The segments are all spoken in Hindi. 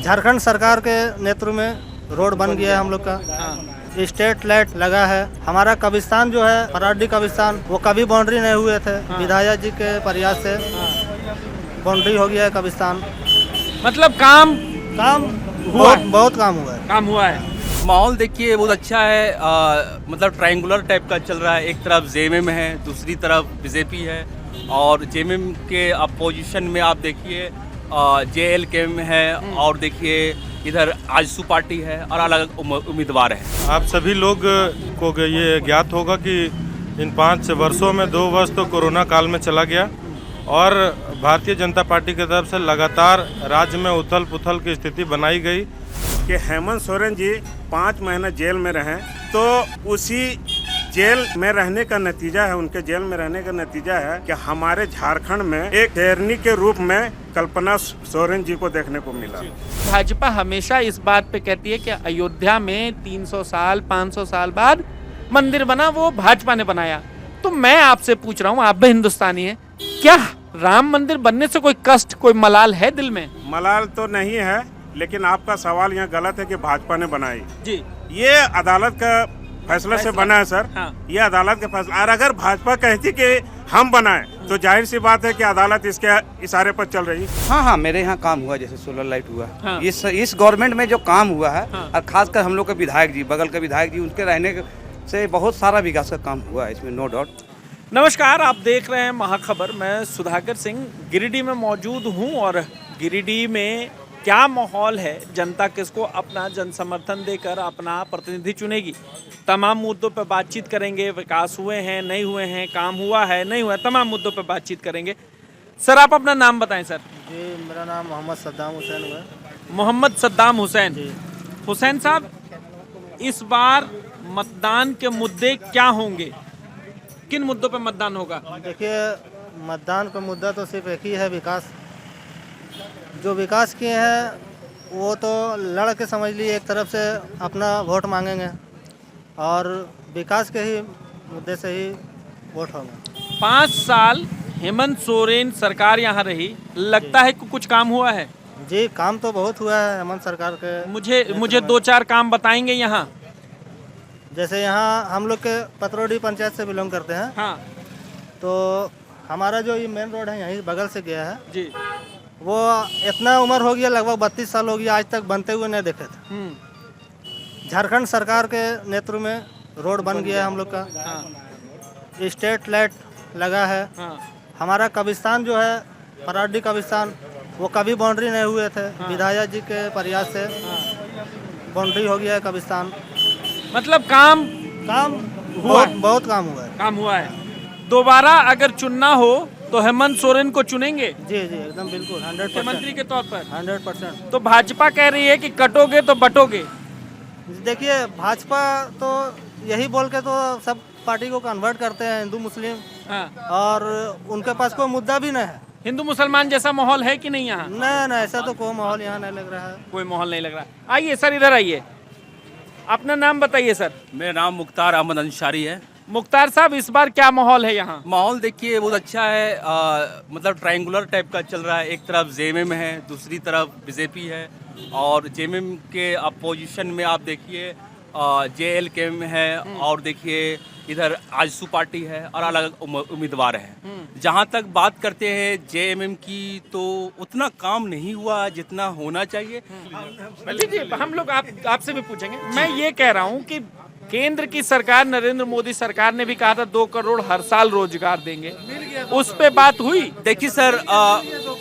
झारखंड सरकार के नेतृत्व में रोड बन गया है हम लोग का। स्ट्रीट लाइट लगा है। हमारा कब्रिस्तान जो है फराडी कब्रिस्तान, वो कभी बाउंड्री नहीं हुए थे। विधायक जी के प्रयास से बाउंड्री हो गया है कब्रिस्तान। मतलब काम बहुत काम हुआ है। काम हुआ है। माहौल देखिए बहुत अच्छा है। मतलब ट्रायंगुलर टाइप का चल रहा है। एक तरफ जेएमएम है, दूसरी तरफ बीजेपी है, और जेएमएम के अपोजिशन में आप देखिए जेएलकेएम है, और देखिए इधर आजसू पार्टी है, और अलग उम्मीदवार हैं। आप सभी लोग को ये ज्ञात होगा कि इन 5 वर्षों में 2 वर्ष तो कोरोना काल में चला गया, और भारतीय जनता पार्टी की तरफ से लगातार राज्य में उथल पुथल की स्थिति बनाई गई कि हेमंत सोरेन जी 5 महीने जेल में रहे, तो उसी जेल में रहने का नतीजा है, उनके जेल में रहने का नतीजा है कि हमारे झारखंड में एक शेरनी के रूप में कल्पना सोरेन जी को देखने को मिला। भाजपा हमेशा इस बात पे कहती है कि अयोध्या में 300 साल 500 साल बाद मंदिर बना, वो भाजपा ने बनाया। तो मैं आपसे पूछ रहा हूँ, आप भी हिंदुस्तानी हैं, क्या राम मंदिर बनने से कोई कष्ट, कोई मलाल है दिल में? मलाल तो नहीं है, लेकिन आपका सवाल यहाँ गलत है कि भाजपा ने बनाई। जी, ये अदालत का फैसला से बना है सर। हाँ। ये अदालत का फैसला, और अगर भाजपा कहती कि हम बनाए तो जाहिर सी बात है कि अदालत इसके इशारे पर चल रही। हाँ, मेरे यहाँ काम हुआ, जैसे सोलर लाइट हुआ। हाँ। इस गवर्नमेंट में जो काम हुआ है, हाँ। और खासकर हम लोग के विधायक जी, बगल के विधायक जी, उनके रहने से बहुत सारा विकास का काम हुआ है, इसमें नो डाउट। नमस्कार, आप देख रहे हैं महाखबर। मैं सुधाकर सिंह गिरिडीह में मौजूद हूँ, और गिरिडीह में क्या माहौल है, जनता किसको अपना जनसमर्थन देकर अपना प्रतिनिधि चुनेगी, तमाम मुद्दों पर बातचीत करेंगे। विकास हुए हैं, नहीं हुए हैं, काम हुआ है, नहीं हुआ है, तमाम मुद्दों पर बातचीत करेंगे। सर, आप अपना नाम बताएं। सर जी, मेरा नाम मोहम्मद सद्दाम हुसैन हुआ। मोहम्मद सद्दाम हुसैन। हुसैन साहब, इस बार मतदान के मुद्दे क्या होंगे, किन मुद्दों पे मतदान होगा? देखिए, मतदान का मुद्दा तो सिर्फ एक ही है, विकास। जो विकास किए हैं वो तो लड़ के समझ लीजिए एक तरफ से अपना वोट मांगेंगे, और विकास के ही मुद्दे से ही वोट होगा। 5 साल हेमंत सोरेन सरकार यहाँ रही, लगता है कि कुछ काम हुआ है? जी, काम तो बहुत हुआ है हेमंत सरकार के। मुझे 2-4 काम बताएंगे यहाँ। जैसे यहाँ हम लोग के पतरोडी पंचायत से बिलोंग करते हैं। हाँ तो हमारा जो ये मेन रोड है यहीं बगल से गया है जी। वो इतना उम्र हो गया, लगभग 32 साल हो गया, आज तक बनते हुए नहीं देखे थे। झारखंड सरकार के नेतृत्व में रोड बन गया है हम लोग का। हाँ। स्ट्रीट लाइट लगा है। हाँ। हमारा कब्रिस्तान जो है फराडी कब्रिस्तान, वो कभी बाउंड्री नहीं हुए थे। विधायक जी के प्रयास से बाउंड्री हो गया है कब्रिस्तान। मतलब काम बहुत काम हुआ है। काम हुआ है। दोबारा अगर चुनना हो तो हेमंत सोरेन को चुनेंगे? जी, एकदम बिल्कुल 100%। मुख्यमंत्री के तौर पर 100%। तो भाजपा कह रही है कि कटोगे तो बटोगे। देखिए, भाजपा तो यही बोल के तो सब पार्टी को कन्वर्ट करते हैं, हिंदू मुस्लिम। हाँ। और उनके पास कोई मुद्दा भी नहीं है। हिंदू मुसलमान जैसा माहौल है कि नहीं यहाँ? नहीं, ऐसा तो कोई माहौल यहाँ नहीं लग रहा है। कोई माहौल नहीं लग रहा। आइए सर, इधर आइए, अपना नाम बताइए सर। मेरा नाम मुख्तार अहमद अंसारी है। मुख्तार साहब, इस बार क्या माहौल है यहाँ? माहौल देखिए बहुत अच्छा है। मतलब ट्रायंगुलर टाइप का चल रहा है। एक तरफ जेएमएम है, दूसरी तरफ बीजेपी है, और जेएमएम के अपोजिशन में आप देखिए जेएलकेएम है, और देखिए इधर आजसू पार्टी है, और अलग उम्मीदवार हैं। जहाँ तक बात करते हैं जेएमएम की, तो उतना काम नहीं हुआ जितना होना चाहिए। जी, हम लोग आपसे भी पूछेंगे। मैं ये कह रहा हूँ कि केंद्र की सरकार, नरेंद्र मोदी सरकार ने भी कहा था 2 करोड़ हर साल रोजगार देंगे, उस पे बात हुई? देखिए सर,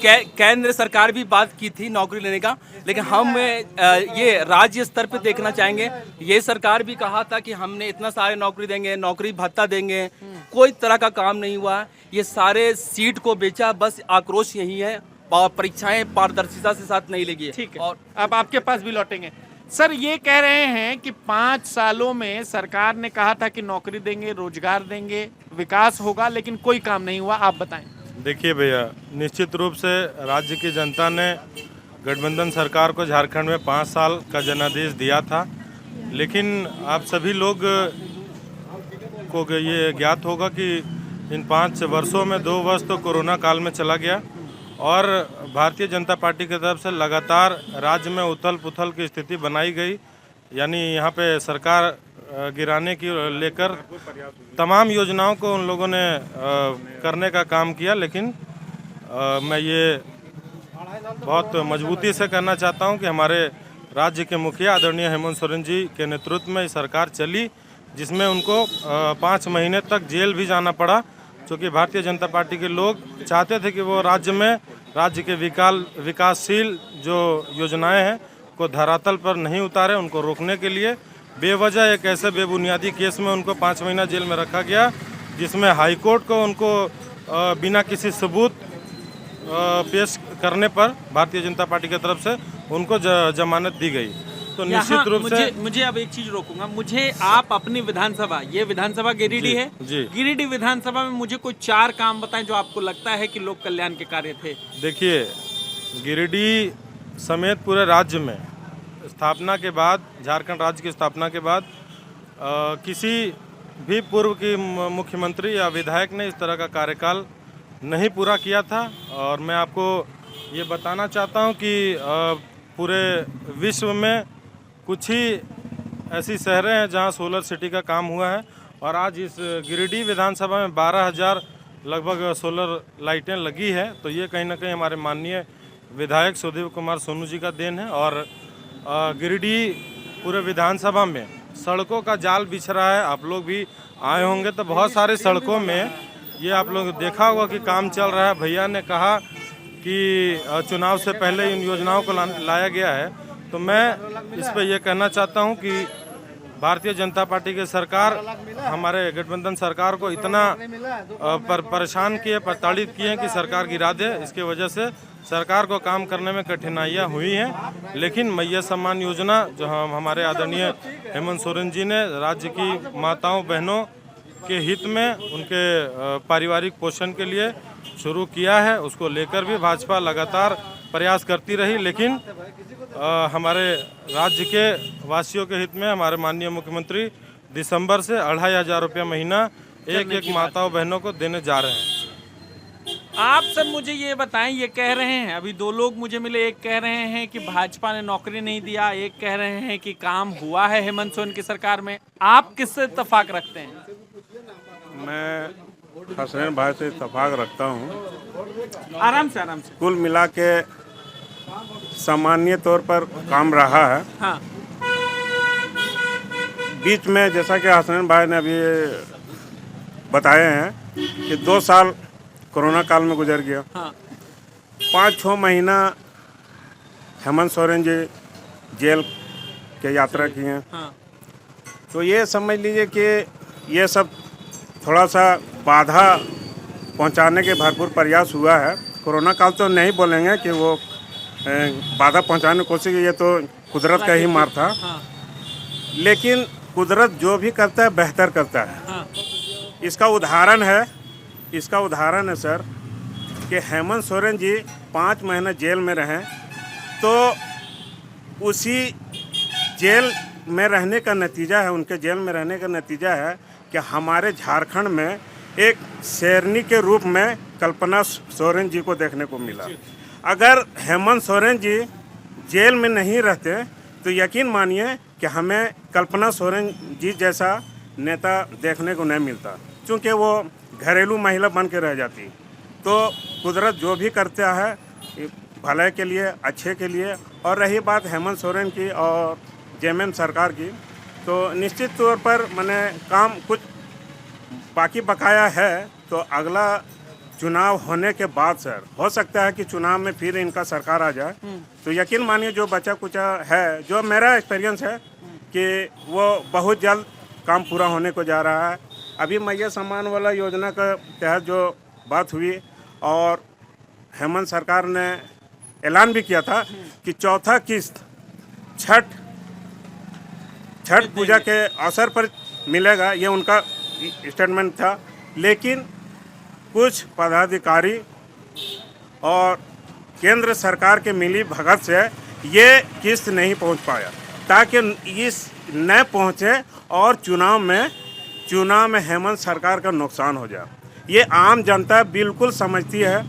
केंद्र सरकार भी बात की थी नौकरी लेने का, लेकिन हम ये राज्य स्तर पे देखना चाहेंगे। ये सरकार भी कहा था कि हमने इतना सारे नौकरी देंगे, नौकरी भत्ता देंगे, कोई तरह का काम नहीं हुआ। ये सारे सीट को बेचा, बस आक्रोश यही है। परीक्षाएं पारदर्शिता से साथ नहीं लगी है। ठीक है, और अब आपके पास भी लौटेंगे। सर, ये कह रहे हैं कि 5 सालों में सरकार ने कहा था कि नौकरी देंगे, रोजगार देंगे, विकास होगा, लेकिन कोई काम नहीं हुआ। आप बताएं। देखिए भैया, निश्चित रूप से राज्य की जनता ने गठबंधन सरकार को झारखंड में 5 साल का जनादेश दिया था, लेकिन आप सभी लोग को ये ज्ञात होगा कि इन 5 वर्षों में 2 वर्ष तो कोरोना काल में चला गया, और भारतीय जनता पार्टी की तरफ से लगातार राज्य में उथल पुथल की स्थिति बनाई गई, यानी यहाँ पे सरकार गिराने की लेकर तमाम योजनाओं को उन लोगों ने करने का काम किया। लेकिन मैं ये बहुत मजबूती से कहना चाहता हूँ कि हमारे राज्य के मुखिया आदरणीय हेमंत सोरेन जी के नेतृत्व में सरकार चली, जिसमें उनको 5 महीने तक जेल भी जाना पड़ा, क्योंकि भारतीय जनता पार्टी के लोग चाहते थे कि वो राज्य के विकासशील जो योजनाएं हैं को धरातल पर नहीं उतारे। उनको रोकने के लिए बेवजह एक ऐसे बेबुनियादी केस में उनको 5 महीना जेल में रखा गया, जिसमें हाईकोर्ट को उनको बिना किसी सबूत पेश करने पर भारतीय जनता पार्टी की तरफ से उनको जमानत दी गई। तो निश्चित रूप से मुझे अब एक चीज रोकूंगा, मुझे आप अपनी विधानसभा, ये विधानसभा गिरिडीह है जी। गिरिडीह विधानसभा में मुझे कोई 4 काम बताएं जो आपको लगता है कि लोक कल्याण के कार्य थे। देखिए, गिरिडीह समेत पूरे राज्य में स्थापना के बाद, झारखंड राज्य की स्थापना के बाद किसी भी पूर्व की मुख्यमंत्री या विधायक ने इस तरह का कार्यकाल नहीं पूरा किया था। और मैं आपको ये बताना चाहता हूँ कि पूरे विश्व में कुछ ही ऐसी शहरें हैं जहाँ सोलर सिटी का काम हुआ है, और आज इस गिरिडीह विधानसभा में 12,000 लगभग सोलर लाइटें लगी है। तो ये कहीं ना कहीं हमारे माननीय विधायक सुधीर कुमार सोनू जी का देन है। और गिरिडीह पूरे विधानसभा में सड़कों का जाल बिछ रहा है। आप लोग भी आए होंगे तो बहुत सारे सड़कों में ये आप लोग देखा होगा कि काम चल रहा है। भैया ने कहा कि चुनाव से पहले इन योजनाओं को लाया गया है। तो मैं इस पर यह कहना चाहता हूं कि भारतीय जनता पार्टी की सरकार हमारे गठबंधन सरकार को इतना परेशान किए, प्रताड़ित किए कि सरकार गिरा दे। इसके वजह से सरकार को काम करने में कठिनाइयां हुई हैं। लेकिन मैया सम्मान योजना जो हमारे आदरणीय हेमंत सोरेन जी ने राज्य की माताओं बहनों के हित में, उनके पारिवारिक पोषण के लिए शुरू किया है, उसको लेकर भी भाजपा लगातार प्रयास करती रही। लेकिन हमारे राज्य के वासियों के हित में हमारे माननीय मुख्यमंत्री दिसंबर से 2,500 रुपये महीना एक माताओं बहनों को देने जा रहे हैं। आप सब मुझे ये बताएं, ये कह रहे हैं, अभी 2 लोग मुझे मिले, एक कह रहे हैं कि भाजपा ने नौकरी नहीं दिया, एक कह रहे हैं कि काम हुआ है हेमंत सोरेन की सरकार में। आप किससे इत्तेफाक रखते हैं? मैं हसनैन भाई से इत्तेफाक रखता हूँ। आराम से कुल मिला के सामान्य तौर पर काम रहा है। हाँ। बीच में जैसा कि हसनैन भाई ने अभी बताए हैं कि 2 साल कोरोना काल में गुजर गया। हाँ। 5-6 महीना हेमंत सोरेन जी जेल के यात्रा किए हैं। हाँ। तो ये समझ लीजिए कि ये सब थोड़ा सा बाधा पहुंचाने के भरपूर प्रयास हुआ है। कोरोना काल तो नहीं बोलेंगे कि वो बाधा पहुंचाने की कोशिश की, ये तो कुदरत का ही मार था। हाँ। लेकिन कुदरत जो भी करता है बेहतर करता है। हाँ। इसका उदाहरण है सर कि हेमंत सोरेन जी 5 महीने जेल में रहें, तो उसी जेल में रहने का नतीजा है, उनके जेल में रहने का नतीजा है कि हमारे झारखंड में एक शेरनी के रूप में कल्पना सोरेन जी को देखने को मिला। अगर हेमंत सोरेन जी जेल में नहीं रहते तो यकीन मानिए कि हमें कल्पना सोरेन जी जैसा नेता देखने को नहीं मिलता, क्योंकि वो घरेलू महिला बन के रह जाती। तो कुदरत जो भी करता है भलाई के लिए, अच्छे के लिए। और रही बात हेमंत सोरेन की और जेएमएम सरकार की, तो निश्चित तौर पर मैंने काम कुछ बाकी बकाया है। तो अगला चुनाव होने के बाद सर हो सकता है कि चुनाव में फिर इनका सरकार आ जाए। तो यकीन मानिए जो बचा कुचा है, जो मेरा एक्सपीरियंस है कि वो बहुत जल्द काम पूरा होने को जा रहा है। अभी मैया सम्मान वाला योजना के तहत जो बात हुई, और हेमंत सरकार ने ऐलान भी किया था कि 4था किस्त छठ पूजा के अवसर पर मिलेगा, ये उनका स्टेटमेंट था। लेकिन कुछ पदाधिकारी और केंद्र सरकार के मिली भगत से ये किस्त नहीं पहुंच पाया, ताकि इस न पहुंचे और चुनाव में हेमंत सरकार का नुकसान हो जाए। ये आम जनता बिल्कुल समझती है,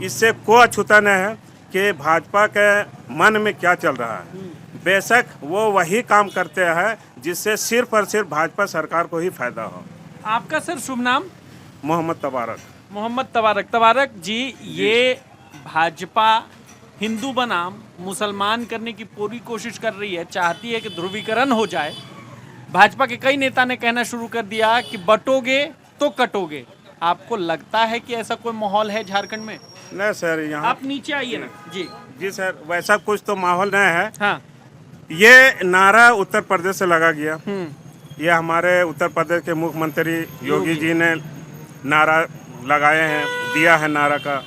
इससे कोई अछूता नहीं है, कि भाजपा के मन में क्या चल रहा है। बेशक वो वही काम करते हैं जिससे सिर्फ और सिर्फ भाजपा सरकार को ही फायदा हो। आपका सर शुभ नाम? मोहम्मद तबारक। मोहम्मद तबारक। तबारक जी, ये भाजपा हिंदू बनाम मुसलमान करने की पूरी कोशिश कर रही है, चाहती है कि ध्रुवीकरण हो जाए। भाजपा के कई नेता ने कहना शुरू कर दिया कि बटोगे तो कटोगे। आपको लगता है कि ऐसा कोई माहौल है झारखंड में? नहीं सर, यहाँ आप नीचे आइए ना जी। जी सर, वैसा कुछ तो माहौल नहीं है। हाँ। ये नारा उत्तर प्रदेश से लगा गया। ये हमारे उत्तर प्रदेश के मुख्यमंत्री योगी जी ने नारा लगाए हैं, दिया है नारा का।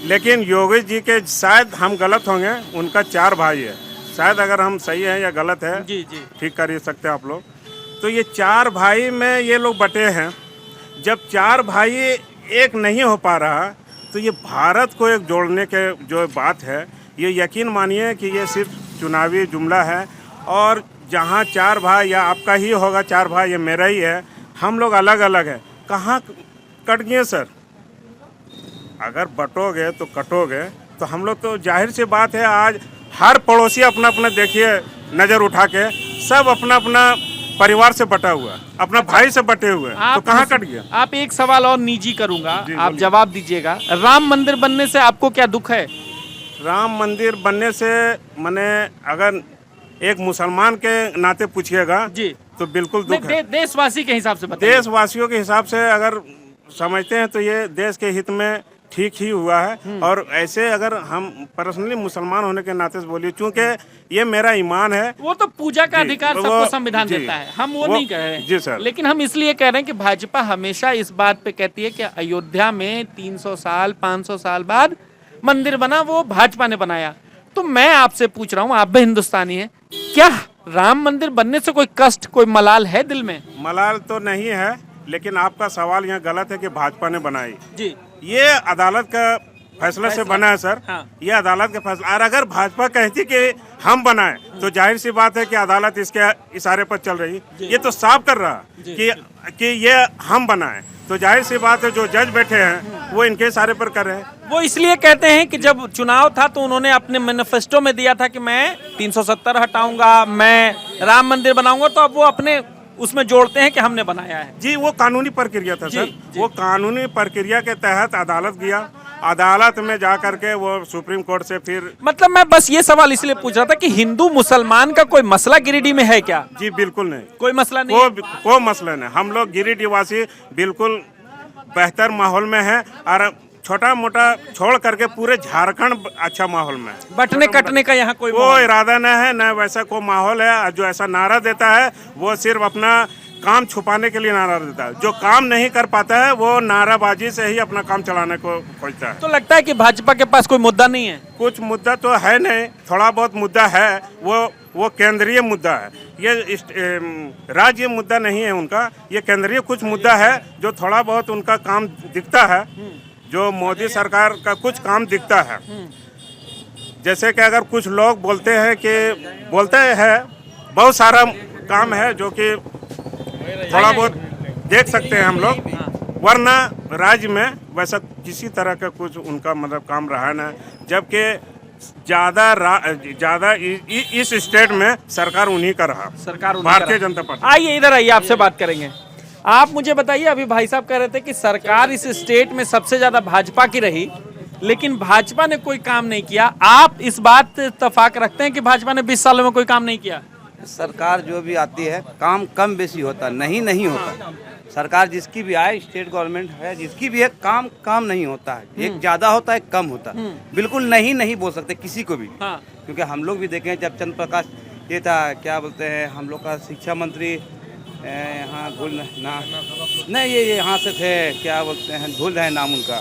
लेकिन योगी जी के शायद हम गलत होंगे, उनका 4 भाई है, शायद अगर हम सही हैं या गलत है जी जी ठीक कर ही सकते हैं आप लोग। तो ये 4 भाई में ये लोग बटे हैं। जब 4 भाई एक नहीं हो पा रहा तो ये भारत को एक जोड़ने के जो बात है, ये यकीन मानिए कि ये सिर्फ चुनावी जुमला है। और जहाँ 4 भाई या आपका ही होगा 4 भाई, ये मेरा ही है, हम लोग अलग अलग हैं, कहाँ कट गए सर? अगर बटोगे तो कटोगे, तो हम लोग तो जाहिर सी बात है आज हर पड़ोसी अपना अपना देखिए नज़र उठा के सब अपना अपना परिवार से बटा हुआ है, अपना भाई से बटे हुए हैं, तो कहाँ कट गया? आप एक सवाल और निजी करूंगा, जी, आप बोलिए। जवाब दीजिएगा। राम मंदिर बनने से आपको क्या दुख है? राम मंदिर बनने से मैंने अगर एक मुसलमान के नाते पूछिएगा जी तो बिल्कुल दुख है। देशवासी के हिसाब से बताइए। देशवासियों के हिसाब से अगर समझते हैं तो ये देश के हित में ठीक ही हुआ है। और ऐसे अगर हम पर्सनली मुसलमान होने के नाते से बोलिए, चूंकि ये मेरा ईमान है। वो तो पूजा का जी, अधिकार वो- सबको संविधान जी, देता है, हम वो नहीं कह रहे हैं। जी सर। लेकिन हम इसलिए कह रहे हैं कि भाजपा हमेशा इस बात पे कहती है कि अयोध्या में 300 साल 500 साल बाद मंदिर बना, वो भाजपा ने बनाया। तो मैं आपसे पूछ रहा हूँ, आप भी हिंदुस्तानी हैं, क्या राम मंदिर बनने से कोई कष्ट, कोई मलाल है दिल में? मलाल तो नहीं है, लेकिन आपका सवाल यहाँ गलत है कि भाजपा ने बनाई। जी ये अदालत का फैसला से बना है सर। हाँ। ये अदालत का फैसला। और अगर भाजपा कहती कि हम बनाए तो जाहिर सी बात है कि अदालत इसके इशारे पर चल रही। ये तो साफ कर रहा कि ये हम बनाए, तो जाहिर सी बात है जो जज बैठे हैं वो इनके इशारे पर कर रहे हैं। वो इसलिए कहते हैं कि जब चुनाव था तो उन्होंने अपने मैनिफेस्टो में दिया था कि मैं 370 हटाऊंगा, मैं राम मंदिर बनाऊंगा, तो अब वो अपने उसमें जोड़ते हैं कि हमने बनाया है। जी, वो कानूनी प्रक्रिया था सर। जी। वो कानूनी प्रक्रिया के तहत अदालत गया, अदालत में जा करके वो सुप्रीम कोर्ट से फिर। मतलब मैं बस ये सवाल इसलिए पूछ रहा था कि हिंदू मुसलमान का कोई मसला गिरिडीह में है क्या? जी बिल्कुल नहीं, कोई मसला नहीं है? कोई मसला नहीं। हम लोग गिरिडीह वासी बिल्कुल बेहतर माहौल में है, और छोटा मोटा छोड़ करके पूरे झारखंड अच्छा माहौल में है। बटने कटने का यहाँ कोई कोई इरादा न है, न वैसा कोई माहौल है। जो ऐसा नारा देता है वो सिर्फ अपना काम छुपाने के लिए नारा देता है। जो काम नहीं कर पाता है वो नाराबाजी से ही अपना काम चलाने को खोजता है। तो लगता है कि भाजपा के पास कोई मुद्दा नहीं है? कुछ मुद्दा तो है नहीं, थोड़ा बहुत मुद्दा है, वो केंद्रीय मुद्दा है। ये राज्य मुद्दा नहीं है उनका, ये केंद्रीय कुछ मुद्दा है जो थोड़ा बहुत उनका काम दिखता है, जो मोदी सरकार का कुछ काम दिखता है। जैसे कि अगर कुछ लोग बोलते हैं बहुत सारा काम है जो कि थोड़ा बहुत देख सकते हैं हम लोग, वरना राज्य में वैसा किसी तरह का कुछ उनका मतलब काम रहा ना। जबकि ज्यादा इस स्टेट में सरकार उन्हीं का रहा, सरकार उन्हीं भारतीय का जनता पार्टी। आइए इधर आइए, आपसे बात करेंगे। आप मुझे बताइए, अभी भाई साहब कह रहे थे कि सरकार इस स्टेट में सबसे ज्यादा भाजपा की रही, लेकिन भाजपा ने कोई काम नहीं किया। आप इस बात इत्तेफाक रखते हैं कि भाजपा ने 20 सालों में कोई काम नहीं किया? सरकार जो भी आती है काम कम बेसी होता, नहीं होता। सरकार जिसकी भी आए, स्टेट गवर्नमेंट है जिसकी भी है, काम नहीं होता है। एक ज्यादा होता है, कम होता है। बिल्कुल नहीं बोल सकते किसी को भी। हाँ। क्योंकि हम लोग भी देखे जब चंद्र प्रकाश ये था, क्या बोलते हैं हम लोग का शिक्षा मंत्री, यहाँ भूल ना नहीं, ये यहाँ से थे, क्या बोलते हैं, भूल रहे नाम उनका।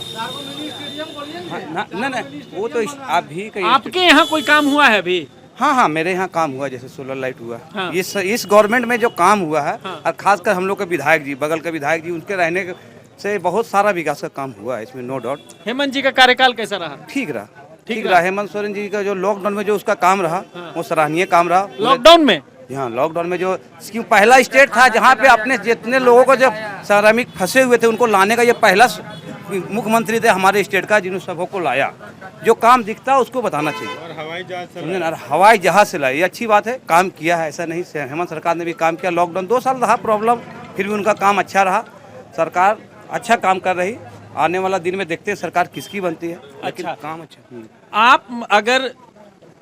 नहीं वो तो आप भी कहीं। आपके यहाँ कोई काम हुआ है अभी? हाँ, मेरे यहाँ काम हुआ, जैसे सोलर लाइट हुआ। हाँ। इस गवर्नमेंट में जो काम हुआ है, हाँ। और खासकर हम लोग के विधायक जी, बगल के विधायक जी, उनके रहने से बहुत सारा विकास का काम हुआ है, इसमें नो डाउट। हेमंत जी का कार्यकाल कैसा रहा? ठीक रहा। हेमंत सोरेन जी का जो लॉकडाउन में जो उसका काम रहा, वो सराहनीय काम रहा। लॉकडाउन में? यहाँ लॉकडाउन में जो पहला स्टेट था जहाँ पे अपने जितने लोगों को जब श्रमिक फंसे हुए थे उनको लाने का ये पहला मुख्यमंत्री थे हमारे स्टेट का, जिन्होंने सबको लाया। जो काम दिखता है उसको बताना चाहिए। और हवाई जहाज से समझे ना? और हवाई जहाज से लाए, ये अच्छी बात है, काम किया है, ऐसा नहीं। हेमंत सरकार ने भी काम किया, लॉकडाउन 2 साल रहा प्रॉब्लम, फिर भी उनका काम अच्छा रहा। सरकार अच्छा काम कर रही। आने वाला दिन में देखते हैं सरकार किसकी बनती है, लेकिन अच्छा। काम अच्छा। आप अगर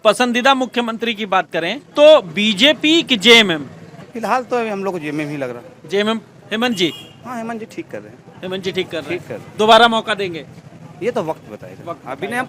पसंदीदा मुख्यमंत्री की बात करें तो बीजेपी की जेएमएम? फिलहाल तो हम लोग को जेएमएम ही लग रहा है। जेएमएम हेमंत जी? हाँ, हेमंत जी ठीक कर रहे हैं। हेमंत जी ठीक कर रहे ठीक कर हैं, दोबारा मौका देंगे? ये तो वक्त बताएगा, अभी नहीं। हम